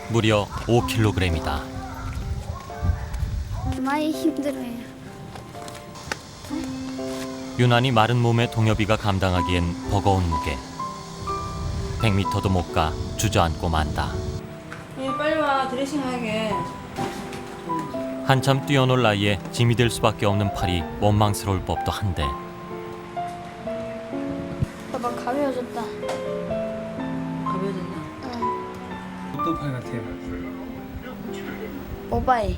무려 5kg이다. 많이 힘들어요. 유난히 마른 몸의 동엽이가 감당하기엔 버거운 무게. 100m도 못 가 주저앉고 만다. 예, 빨리 와. 드레싱하게. 한참 뛰어놀 나이에 짐이 될 수밖에 없는 팔이 원망스러울 법도 한데 봐봐, 가벼워졌다. 가벼워졌나? 응. 어떤 팔 같아요? 오바이.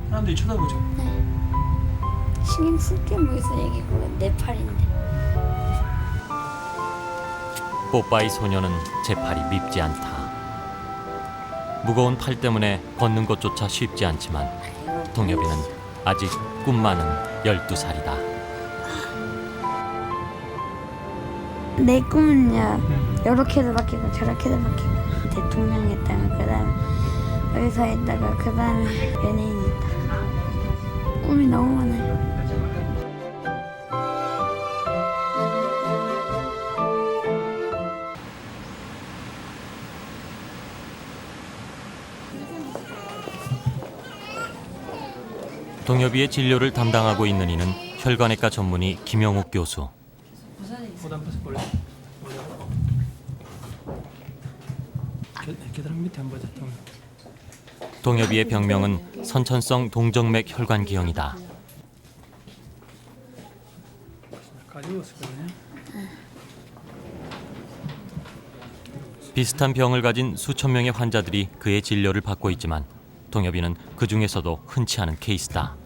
사람들이 쳐다보죠. 신경 쓸 게 뭐 있어, 얘기고 내 팔인데. 뽀빠이 소녀는 제 팔이 밉지 않다. 무거운 팔 때문에 걷는 것조차 쉽지 않지만 동엽이는 아직 꿈 많은 12살이다. 내 꿈은요, 요렇게도 바뀌고 저렇게도 바뀌고 대통령 했다가 그다음 의사 했다가 그다음에 연예인 했다가 꿈이 너무 많아요. 동엽이의 진료를 담당하고 있는 이는 혈관외과 전문의 김영욱 교수. 보단 벗어 볼래? 계단 밑에 한번 보자. 동엽이의 병명은 선천성 동정맥 혈관기형이다. 가지웠었거든요. 비슷한 병을 가진 수천 명의 환자들이 그의 진료를 받고 있지만 동엽이는 그 중에서도 흔치 않은 케이스다.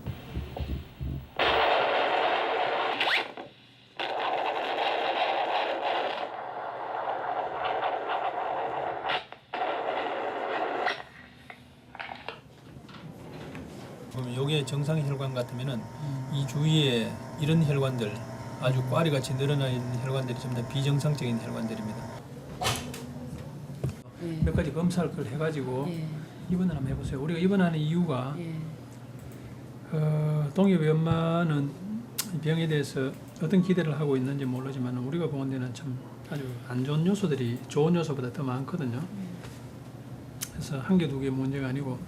그러면 요게 정상 혈관 같으면은 이 주위에 이런 혈관들 아주 꽈리같이 늘어나 있는 혈관들이 전부 다 비정상적인 혈관들입니다. 몇 가지 검사를 그걸 해가지고 입원을 한번 해보세요. 우리가 입원하는 이유가 동엽이 엄마는 병에 대해서 어떤 기대를 하고 있는지 모르지만 우리가 보는 데는 참 아주 안 좋은 요소들이 좋은 요소보다 더 많거든요. 그래서 한 개, 두 개 문제가 아니고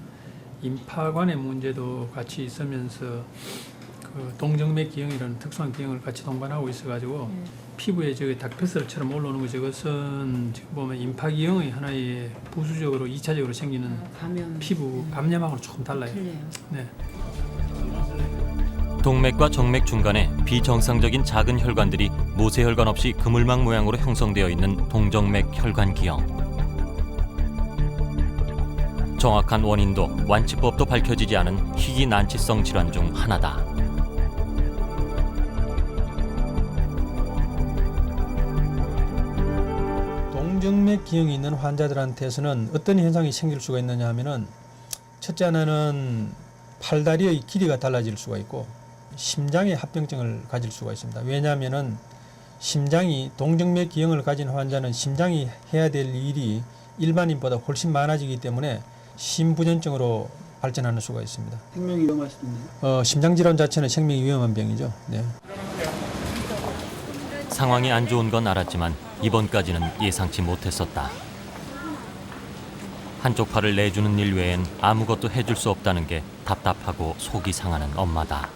임파관의 문제도 같이 있으면서 그 동정맥 기형이라는 특수한 기형을 같이 동반하고 있어가지고 피부에 저기 닥터슬처럼 올라오는 거 저것은 지금 보면 임파기형의 하나의 부수적으로 2차적으로 생기는 감염. 피부 감염하고는 조금 달라요. 틀려요. 네. 동맥과 정맥 중간에 비정상적인 작은 혈관들이 모세혈관 없이 그물망 모양으로 형성되어 있는 동정맥 혈관기형. 정확한 원인도 완치법도 밝혀지지 않은 희귀 난치성 질환 중 하나다. 동정맥 기형이 있는 환자들한테서는 어떤 현상이 생길 수가 있느냐 하면은 첫째 하나는 팔다리의 길이가 달라질 수가 있고 심장의 합병증을 가질 수가 있습니다. 왜냐하면은 심장이 동정맥 기형을 가진 환자는 심장이 해야 될 일이 일반인보다 훨씬 많아지기 때문에 심부전증으로 발전하는 수가 있습니다. 생명이 위험할 수도 있네요. 심장 질환 자체는 생명이 위험한 병이죠. 네. 상황이 안 좋은 건 알았지만 이번까지는 예상치 못했었다. 한쪽 팔을 내주는 일 외엔 아무것도 해줄 수 없다는 게 답답하고 속이 상하는 엄마다.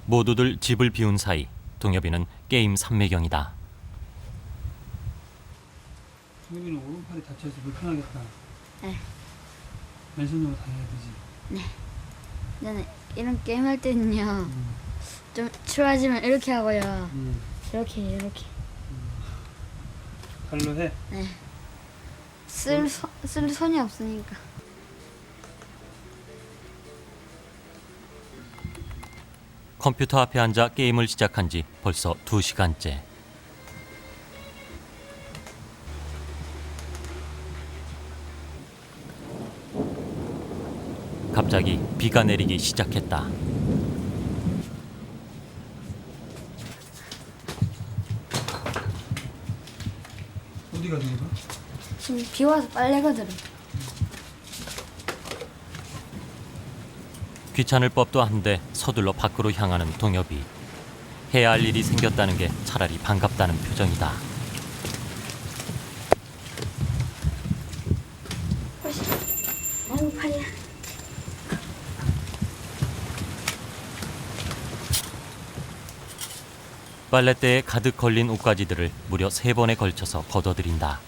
모두들 집을 비운 사이 동엽이는 게임 삼매경이다. 동엽이는 오른팔이 다쳐서 불편하겠다. 네. 맨손으로 다녀야 되지. 저는 이런 게임 할 때는요, 좀 추워지면 이렇게 하고요. 이렇게. 발로 해. 네. 쓸 손이 없으니까. 컴퓨터 앞에 앉아 게임을 시작한 지 벌써 2시간째. 갑자기 비가 내리기 시작했다. 어디 가는 거야? 지금 비 와서 빨래가 들어. 귀찮을 법도 한데 서둘러 밖으로 향하는 동엽이. 해야 할 일이 생겼다는 게 차라리 반갑다는 표정이다. 아이고 팔이야. 빨랫대에 가득 걸린 옷가지들을 무려 3번에 걸쳐서 걷어들인다.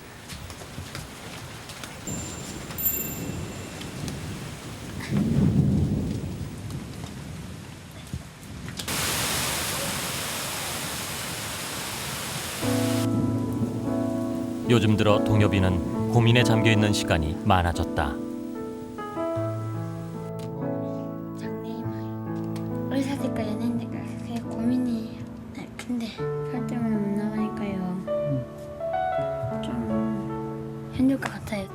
요즘 들어 동엽이는 고민에 잠겨있는 시간이 많아졌다. 장래희망 의사 될까 연예인 될까 그게 고민이에요. 네, 근데 살 때문에 못 나가니까요. 좀 힘들 것 같아요.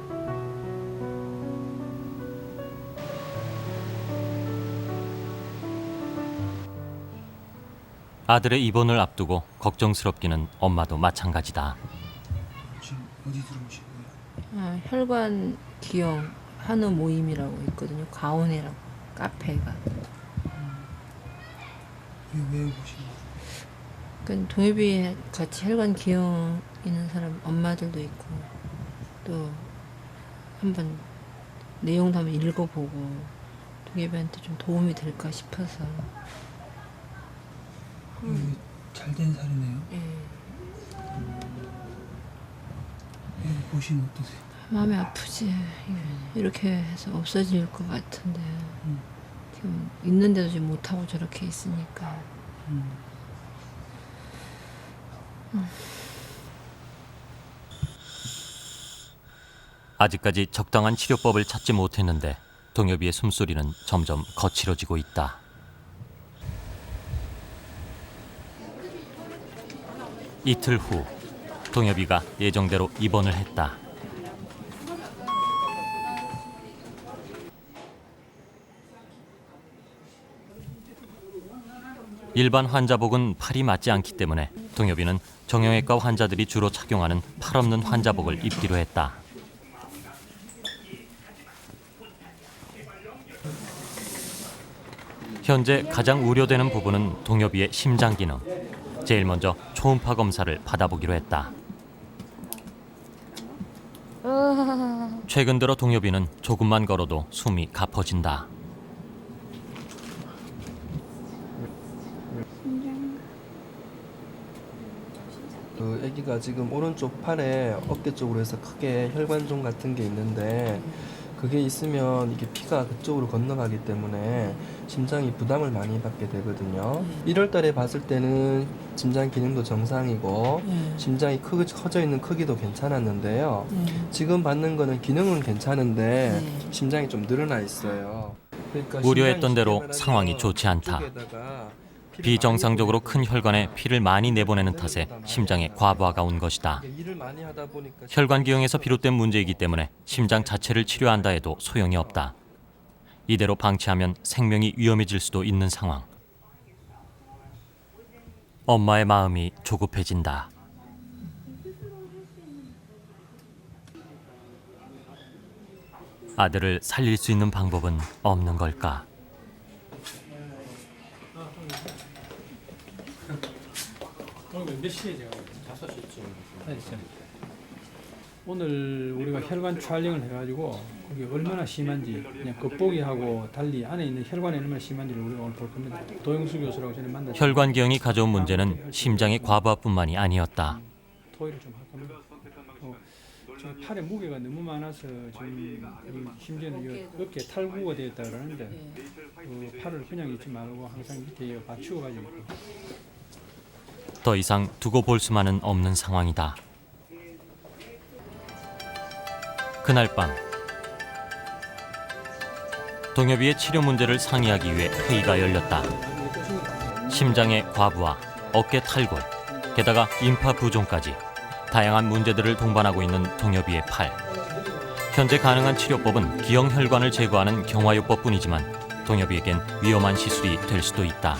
아들의 입원을 앞두고 걱정스럽기는 엄마도 마찬가지다. 지금 어디 들어오신 거예요? 혈관 기형 한우 모임이라고 있거든요. 가온이라고 카페가. 왜 오신 거예요? 그러니까 동엽이 같이 혈관 기형 있는 사람 엄마들도 있고 또 한번 내용도 한번 읽어보고 동엽이한테 좀 도움이 될까 싶어서. 잘 된 살이네요. 예. 여기 보시면 어떠세요? 마음이 아프지. 이렇게 해서 없어질 것 같은데 지금 있는데도 지금 못하고 저렇게 있으니까. 아직까지 적당한 치료법을 찾지 못했는데 동엽이의 숨소리는 점점 거칠어지고 있다. 이틀 후 동엽이가 예정대로 입원을 했다. 일반 환자복은 팔이 맞지 않기 때문에 동엽이는 정형외과 환자들이 주로 착용하는 팔 없는 환자복을 입기로 했다. 현재 가장 우려되는 부분은 동엽이의 심장 기능. 제일 먼저 초음파 검사를 받아보기로 했다. 최근 들어 동엽이는 조금만 걸어도 숨이 가퍼진다. 그 아기가 지금 오른쪽 팔에 어깨 쪽으로 해서 크게 혈관종 같은 게 있는데 그게 있으면 이게 피가 그쪽으로 건너가기 때문에 심장이 부담을 많이 받게 되거든요. 1월 달에 봤을 때는 심장 기능도 정상이고 심장이 커져 있는 크기도 괜찮았는데요. 지금 받는 거는 기능은 괜찮은데 심장이 좀 늘어나 있어요. 그러니까 우려했던 대로 심장이 상황이 좋지 않다. 이쪽에다가 피를 비정상적으로 많이 큰 혈관에 피를 많이 내보내는 탓에 심장에 과부하가 온 것이다. 일을 많이 하다 보니까 혈관 기형에서 비롯된 문제이기 때문에 심장 자체를 치료한다 해도 소용이 없다. 이대로 방치하면 생명이 위험해질 수도 있는 상황. 엄마의 마음이 조급해진다. 아들을 살릴 수 있는 방법은 없는 걸까? 오늘 몇 시에 제가 5시쯤 했어요. 오늘 우리가 혈관 촬영을 해가지고 그게 얼마나 심한지 그냥 겉보기하고 달리 안에 있는 혈관이 얼마나 심한지를 우리가 오늘 볼 겁니다. 도영수 교수라고 전에 만났어요. 혈관 기형이 가져온 문제는 심장의 과부하뿐만이 아니었다. 토의를 좀 할 겁니다. 저 팔에 무게가 너무 많아서 지금 심지어는 이 어깨 탈구가 되었다 그러는데 그 팔을 그냥 있지 말고 항상 밑에 받치고 가지고 있고. 더 이상 두고 볼 수만은 없는 상황이다. 그날 밤 동엽이의 치료 문제를 상의하기 위해 회의가 열렸다. 심장의 과부하, 어깨 탈골, 게다가 임파 부종까지 다양한 문제들을 동반하고 있는 동엽이의 팔. 현재 가능한 치료법은 기형 혈관을 제거하는 경화요법뿐이지만 동엽이에겐 위험한 시술이 될 수도 있다.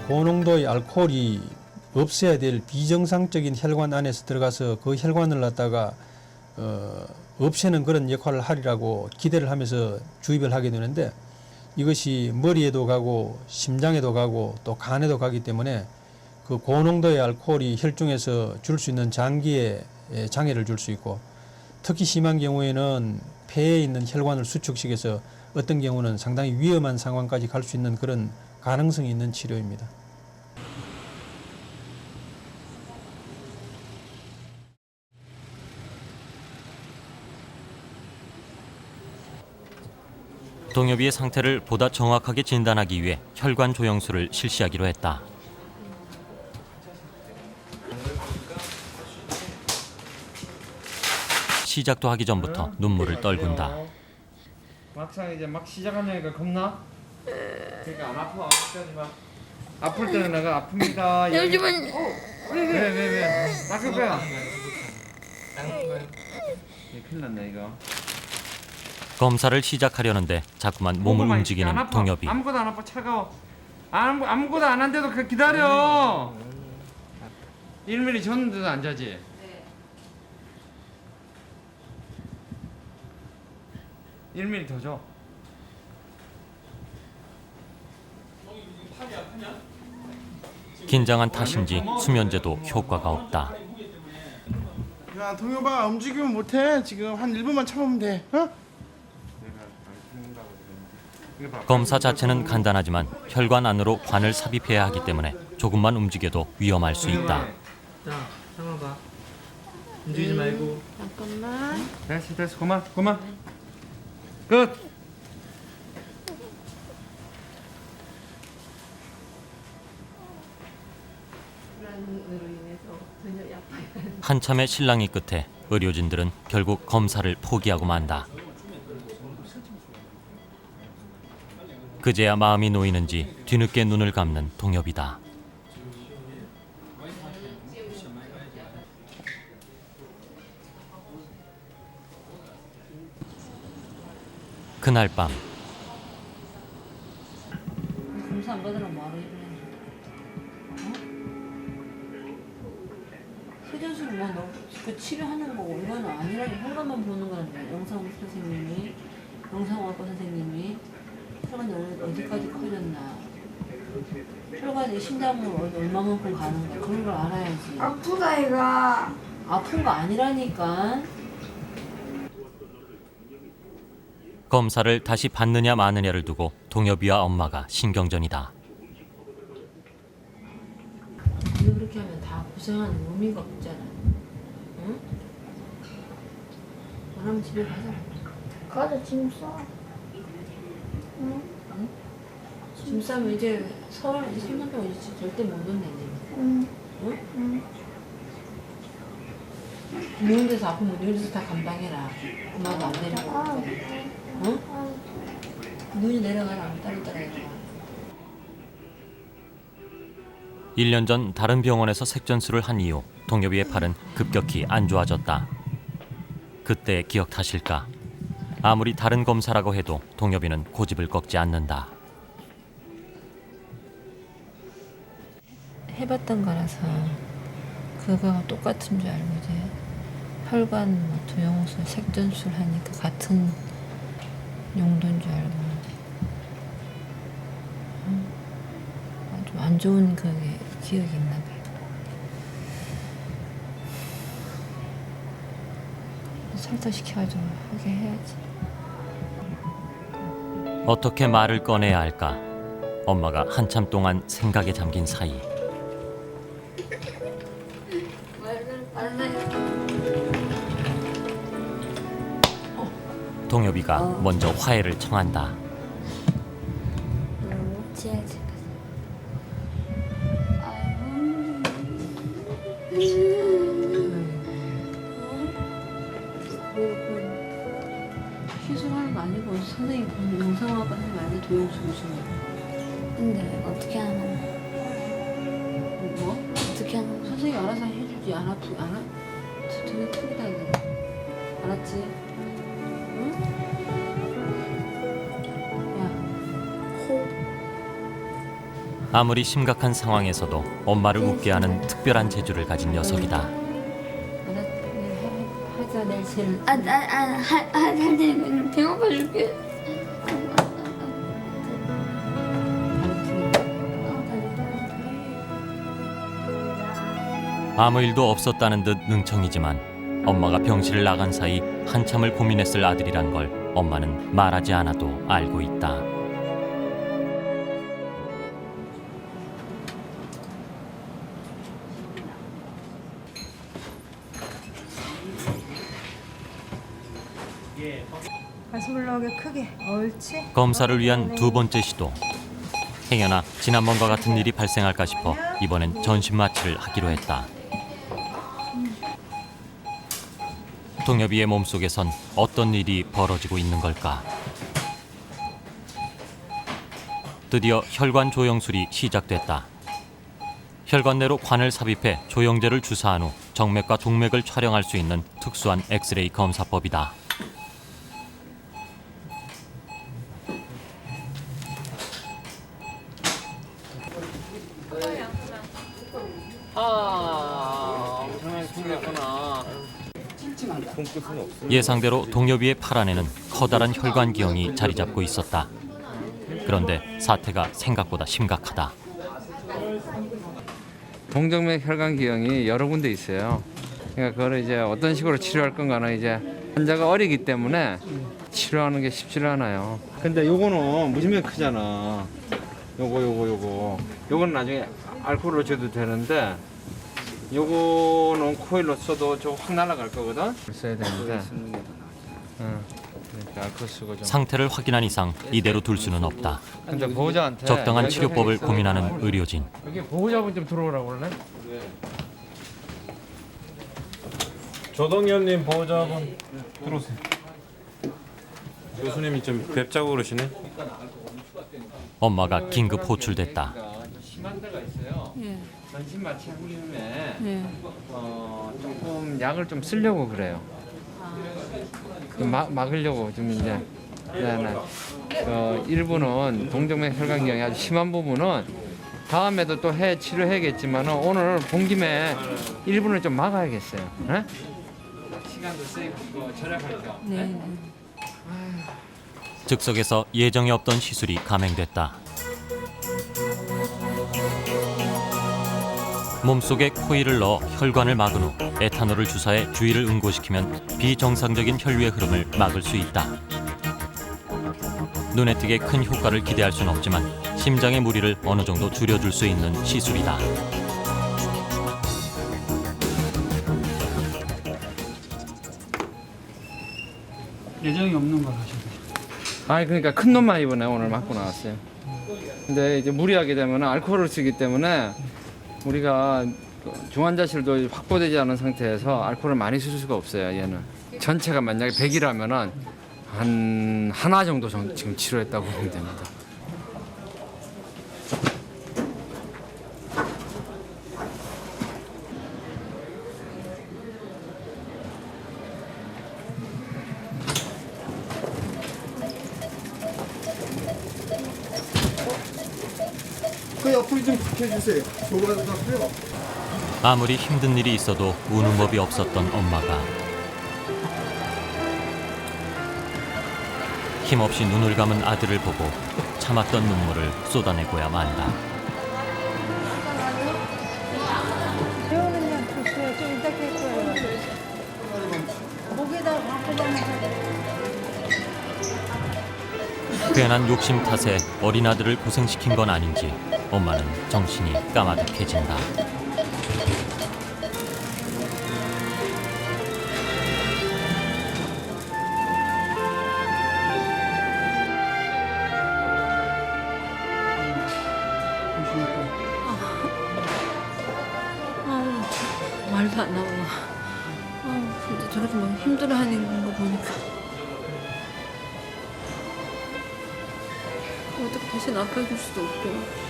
고농도의 알코올이 없애야 될 비정상적인 혈관 안에서 들어가서 그 혈관을 갖다가 없애는 그런 역할을 하리라고 기대를 하면서 주입을 하게 되는데 이것이 머리에도 가고 심장에도 가고 또 간에도 가기 때문에 그 고농도의 알코올이 혈중에서 줄 수 있는 장기에 장애를 줄 수 있고 특히 심한 경우에는 폐에 있는 혈관을 수축시켜서 어떤 경우는 상당히 위험한 상황까지 갈 수 있는 그런 가능성이 있는 치료입니다. 동엽이의 상태를 보다 정확하게 진단하기 위해 혈관 조영술을 실시하기로 했다. 시작도 하기 전부터 눈물을 떨군다. 막상 이제 막 시작하려니까 겁나? 그러니까 안 아파 아프지 마. 아플 때는 내가 아픕니다. 요즘은 왜? 닦을 거야. 큰일 났네 이거. 검사를 시작하려는데 자꾸만 몸을 안 움직이는 아파. 동엽이. 아무것도 안 아파 차가워. 아무것도 안 한데도 기다려. 1mm 줬는데도 안 자지? 네. 1mm 더 줘. 긴장한 탓인지 수면제도 효과가 없다. 야 동엽아 움직이면 못해. 지금 한 1분만 참으면 돼. 어? 검사 자체는 간단하지만 혈관 안으로 관을 삽입해야 하기 때문에 조금만 움직여도 위험할 수 있다. 자, 참아봐. 움직이지 말고. 잠깐만. 됐어 그만 끝. 불안으로 인해서 전혀 약발. 한참의 실랑이 끝에 의료진들은 결국 검사를 포기하고 만다. 그제야 마음이 놓이는지 뒤늦게 눈을 감는 동엽이다. 그날 밤 검사 안 받으라고 말해. 세전술 뭐너그 치료하는 거고 이거는 아니라니 혈관만 보는 건데 영상의과 선생님이 혈관이 어디까지 커졌나 혈관이 심장으로 얼마만큼 가는가 그런 걸 알아야지. 아프다 얘가. 아픈 거 아니라니까. 검사를 다시 받느냐 마느냐를 두고 동엽이와 엄마가 신경전이다. 왜 그렇게 하면 다 고생하는 의미가 없잖아. 응? 그럼 집에 가자. 가자 짐 싸. 응? 짐 싸면 이제 서울 이제 3년 동안 이제 절대 못 온대. 응. 응? 응. 누운 데서 아프면 누운 데서 다 감당해라. 엄마도 안 내리고. 아. 응? 눈이 내려가라. 따로 따라해라. 1년 전 다른 병원에서 색전술을 한 이후 동엽이의 팔은 급격히 안 좋아졌다. 그때 기억 탓일까? 아무리 다른 검사라고 해도 동엽이는 고집을 꺾지 않는다. 해봤던 거라서 그거가 똑같은 줄 알고 이제 혈관 조영술, 색전술 하니까 같은 용도인 줄 알고 좀 안 좋은 그게 기억이 있나 봐요. 설득시켜가지고 하게 해야지. 어떻게 말을 꺼내야 할까? 엄마가 한참 동안 생각에 잠긴 사이 동엽이가 먼저 화해를 청한다. 시술하는 거 아니고 선생님 영상학과 선생님 아니 도영수 교수님. 근데 어떻게 하는 뭐? 어떻게 하는 선생님 알아서 해주지. 안 아프 안 아? 되게 크다 이거. 알았지? 응? 아무리 심각한 상황에서도 엄마를 웃게 하는 특별한 재주를 가진 녀석이다. 하자 내일 제일. 할 테니까 배고파 줄게. 아무 일도 없었다는 듯 능청이지만 엄마가 병실을 나간 사이 한참을 고민했을 아들이란 걸 엄마는 말하지 않아도 알고 있다. 가슴 올라오게 크게. 옳지. 검사를 위한 두 번째 시도. 행여나 지난번과 같은 일이 발생할까 싶어 이번엔 전신 마취를 하기로 했다. 동엽이의 몸속에선 어떤 일이 벌어지고 있는 걸까? 드디어 혈관 조영술이 시작됐다. 혈관 내로 관을 삽입해 조영제를 주사한 후 정맥과 동맥을 촬영할 수 있는 특수한 엑스레이 검사법이다. 예상대로 동엽이의 팔 안에는 커다란 혈관기형이 자리 잡고 있었다. 그런데 사태가 생각보다 심각하다. 동정맥 혈관기형이 여러 군데 있어요. 그러니까 그걸 이제 어떤 식으로 치료할 건가는 이제 환자가 어리기 때문에 치료하는 게 쉽지를 않아요. 근데 요거는 무지개 크잖아. 요거는 나중에 알코올로 줘도 되는데 요거는 코일로 써도 저 확 날아갈 거거든. 써야 되는데. 그러니까 알코올 쓰고 좀. 상태를 확인한 이상 이대로 둘 수는 없다. 근데 보호자한테 적당한 치료법을 고민하는 의료진. 여기 보호자분 좀 들어오라고 그러네. 조동엽님 보호자분 들어오세요. 교수님이 좀 뵙자고 그러시네. 엄마가 긴급 호출됐다. 심한 데가 있어요. 예. 전신 마취 한 김에 예. 조금 약을 좀 쓰려고 그래요. 막으려고 좀 이제. 네. 일부는 동정맥 혈관기형이 아주 심한 부분은 다음에도 또 치료해야겠지만 오늘 본 김에 일부는 좀 막아야겠어요. 네? 시간도 쓰이고 절약할 겸. 네. 즉석에서 예정에 없던 시술이 감행됐다. 몸속에 코일을 넣어 혈관을 막은 후 에탄올을 주사해 주위를 응고시키면 비정상적인 혈류의 흐름을 막을 수 있다. 눈에 띄게 큰 효과를 기대할 수는 없지만 심장의 무리를 어느 정도 줄여줄 수 있는 시술이다. 예정이 없는 걸 하셔도 아니 그러니까 큰 놈만 이번에 오늘 맞고 나왔어요. 근데 이제 무리하게 되면 알코올을 쓰기 때문에 우리가 중환자실도 확보되지 않은 상태에서 알코올을 많이 쓸 수가 없어요. 얘는 전체가 만약에 100이라면은 한 하나 정도 지금 치료했다고 보면 됩니다. 그 옆을 좀 지켜주세요. 조바하고요. 아무리 힘든 일이 있어도 우는 법이 없었던 엄마가 힘없이 눈을 감은 아들을 보고 참았던 눈물을 쏟아내고야 만다. 배우는요, 글쎄요, 좀 이따 할 거예요. 목에다 갖고 다니세요. 괜한 욕심 탓에 어린 아들을 고생시킨 건 아닌지 엄마는 정신이 까마득해진다. 말도 안 나와. 진짜 저렇게 막 힘들어하는 거 보니까 어떻게 대신 아파줄 수도 없고.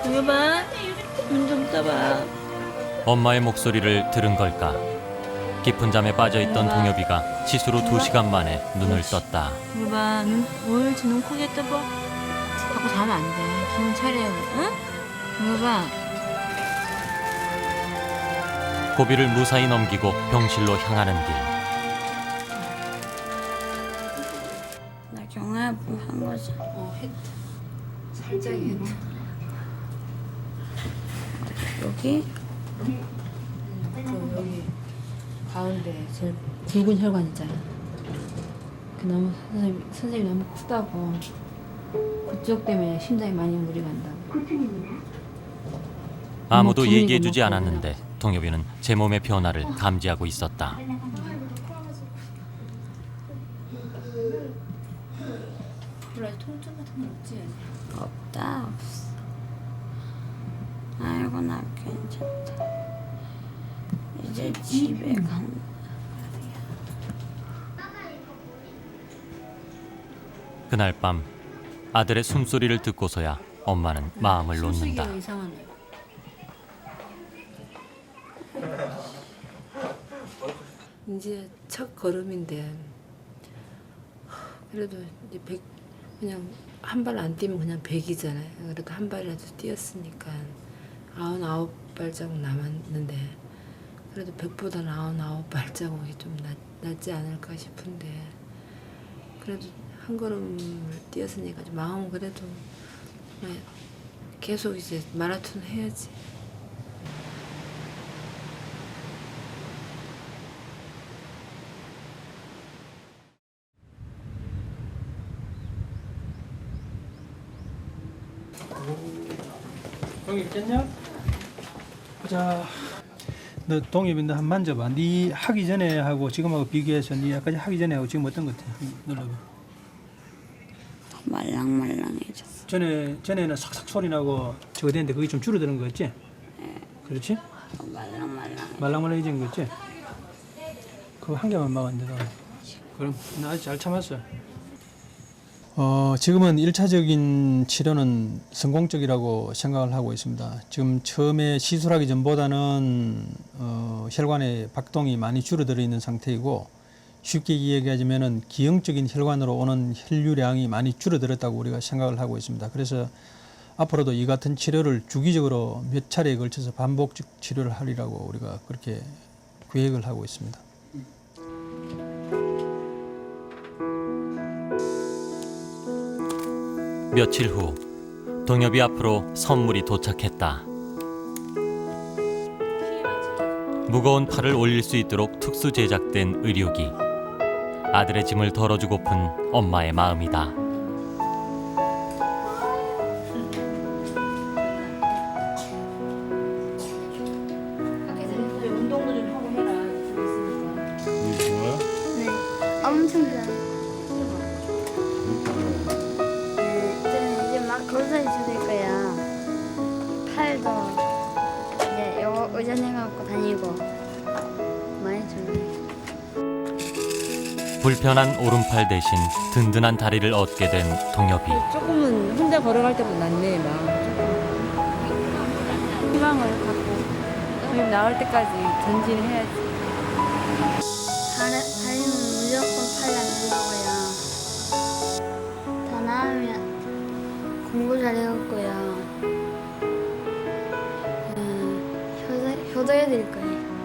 동엽아, 눈 좀 떠봐. 엄마의 목소리를 들은 걸까? 깊은 잠에 빠져있던 동엽이가 시술 후 2시간 만에 눈을 떴다. 동엽아, 옳지, 눈 크게 떠봐. 자꾸 자면 안 돼. 기운 차려, 응? 봐봐. 고비를 무사히 넘기고 병실로 향하는 길. 나 경화부 한 거지. 살짝 했. 여기? 여기 가운데 제일 굵은 혈관 있잖아. 그 너무 선생님 너무 크다고 그쪽 때문에 심장이 많이 무리 간다고. 아무도 분위기가 얘기해주지 뭐 않았는데 동엽이는 제 몸의 변화를 감지하고 있었다. 몰라 통증 같은 건 없지? 없다. 없어. 아이고 나 괜찮다. 이제 집에 간다. 그날 밤 아들의 숨소리를 듣고서야 엄마는 마음을 놓는다. 숨쉬기가 이상하네. 이제 첫 걸음인데 그래도 이제 100 그냥 한 발 안 뛰면 그냥 100이잖아요. 그래도 한 발이라도 뛰었으니까 99발자국 남았는데 그래도 100보다는 99발자국이 좀 낫지 않을까 싶은데 그래도 한 걸음을 뛰었으니까 좀 마음은 그래도 계속 이제 마라톤 해야지. 여기 있겠냐? 보자. 너 동엽인데 한 만져봐. 네 하기 전에 하고 지금하고 비교해서 네 아까 하기 전에 하고 지금 어떤 것 같아? 눌러봐. 말랑말랑해졌어. 전에는 삭삭 소리 나고 저거 됐는데 그게 좀 줄어드는 거 같지? 그렇지? 말랑말랑해진 거 같지? 그거 한 개만 막았는데 너. 그럼 나 아직 잘 참았어. 지금은 1차적인 치료는 성공적이라고 생각을 하고 있습니다. 지금 처음에 시술하기 전보다는 혈관의 박동이 많이 줄어들어 있는 상태이고 쉽게 이야기하자면 기형적인 혈관으로 오는 혈류량이 많이 줄어들었다고 우리가 생각을 하고 있습니다. 그래서 앞으로도 이 같은 치료를 주기적으로 몇 차례에 걸쳐서 반복적 치료를 하리라고 우리가 그렇게 계획을 하고 있습니다. 며칠 후 동엽이 앞으로 선물이 도착했다. 무거운 팔을 올릴 수 있도록 특수 제작된 의료기. 아들의 짐을 덜어주고픈 엄마의 마음이다. 운동도 좀 하고 해라. 있으니까. 네, 엄청 좋아요. 네, 이제 막 고소해 주실 거야. 팔도 이제 요거 의전해갖고 다니고 많이 좋아요. 불편한 오른팔 대신 든든한 다리를 얻게 된 동엽이. 조금은 혼자 걸어갈 때보다 낫네 마음. 희망을 갖고 선생님 나올 때까지 전진해야지. 다리는 무조건 팔 안 된다고요. 다 나으면 공부 잘해갖고요. 효도해드릴 거예요.